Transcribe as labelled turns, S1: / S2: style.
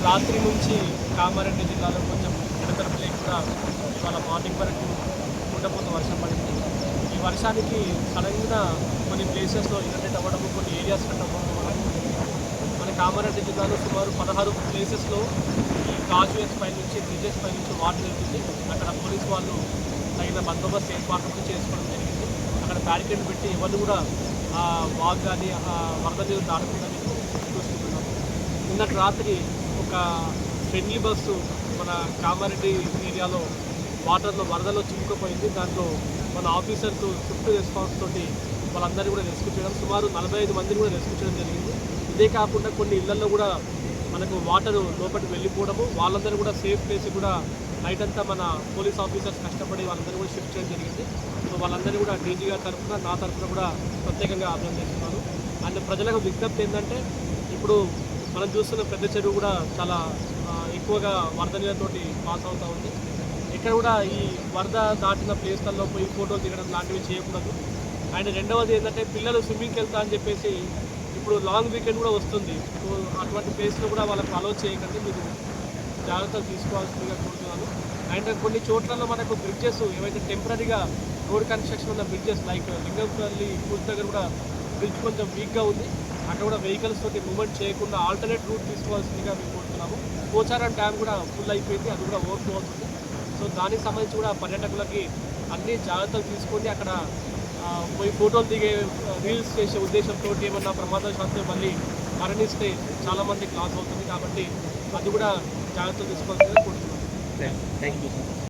S1: రాత్రి నుంచి కామారెడ్డి జిల్లాలో కొంచెం ఎడతెరపు లేకుండా ఇవాళ మార్నింగ్ వరకు కుండపోత వర్షం పడింది. ఈ వర్షానికి సడన్గా కొన్ని ప్లేసెస్లో ఇరిటేట్ అవ్వడము, కొన్ని ఏరియాస్ కట్ అవ్వడం మన కామారెడ్డి జిల్లాలో సుమారు 16 ప్లేసెస్లో ఈ కాజ్వేస్ పై నుంచి, బ్రిడ్జెస్ పై నుంచి వాటర్ వెళ్తుంది. అక్కడ పోలీసు వాళ్ళు తగిన బందోబస్తు ఏర్పాట్లు చేసుకోవడం జరిగింది. అక్కడ బ్యారికేడ్ పెట్టి ఎవరు కూడా వాగ్ కానీ వరద నీరు దాటకుండా చూసుకుంటున్నాం. నిన్నటి రాత్రి ఒక ఫ్రెండ్లీ బస్సు మన కామారెడ్డి ఏరియాలో వాటర్లో వరదలో చిక్కుకుపోయింది. దాంట్లో మన ఆఫీసర్స్ స్విఫ్ట్ రెస్పాన్స్ తోటి వాళ్ళందరినీ కూడా రెస్క్యూ చేయడం, సుమారు 45 మందిని కూడా రెస్క్యూ చేయడం జరిగింది. ఇదే కాకుండా కొన్ని ఇళ్లలో కూడా మనకు వాటర్ లోపలికి వెళ్ళిపోవడము, వాళ్ళందరూ కూడా సేఫ్ ప్లేస్ కూడా నైట్ అంతా మన పోలీస్ ఆఫీసర్స్ కష్టపడి వాళ్ళందరూ కూడా షిఫ్ట్ చేయడం జరిగింది. సో వాళ్ళందరూ కూడా డీజీ గారి తరఫున, నా తరఫున కూడా ప్రత్యేకంగా అభినందిస్తున్నాను. అండ్ ప్రజలకు విజ్ఞప్తి ఏంటంటే, ఇప్పుడు మనం చూస్తున్న పెద్ద చెరువు కూడా చాలా ఎక్కువగా వరద నీళ్ళతోటి పాస్ అవుతూ ఉంది. ఇక్కడ కూడా ఈ వరద దాటిన ప్లేస్లలో పోయి ఫోటోలు దిగడం లాంటివి చేయకూడదు. అండ్ రెండవది ఏంటంటే, పిల్లలు స్విమ్మింగ్కి వెళ్తా అని చెప్పేసి ఇప్పుడు లాంగ్ వీకెండ్ కూడా వస్తుంది. సో అటువంటి ప్లేస్లో కూడా వాళ్ళకు అలో చేయకండి, మీరు జాగ్రత్తలు తీసుకోవాల్సిందిగా కోరుతున్నాను. అండ్ కొన్ని చోట్లలో మనకు బ్రిడ్జెస్ ఏవైతే టెంపరీగా రోడ్ కన్స్ట్రక్షన్ ఉన్న బ్రిడ్జెస్ లైక్ లింగంపల్లి పూర్తి దగ్గర కూడా బ్రిడ్జ్ కొంచెం వీక్గా ఉంది. అక్కడ కూడా వెహికల్స్ తోటి మూవ్మెంట్ చేయకుండా ఆల్టర్నేట్ రూట్ తీసుకోవాల్సిందిగా మేము కోరుతున్నాము. పోచారం డ్యామ్ కూడా ఫుల్ అయిపోయింది, అది కూడా ఓవర్ఫ్లో అవుతుంది. సో దానికి సంబంధించి కూడా పర్యాటకులకి అన్ని జాగ్రత్తలు తీసుకొని అక్కడ పోయి ఫోటోలు దిగే రీల్స్ చేసే ఉద్దేశంతో ఏమన్నా ప్రమాదశాత్తు మళ్ళీ మరణిస్తే చాలామందికి లాస్ అవుతుంది. కాబట్టి అది కూడా జాగ్రత్తలు తీసుకోవాల్సిందిగా కోరుతున్నాను.
S2: Thank you.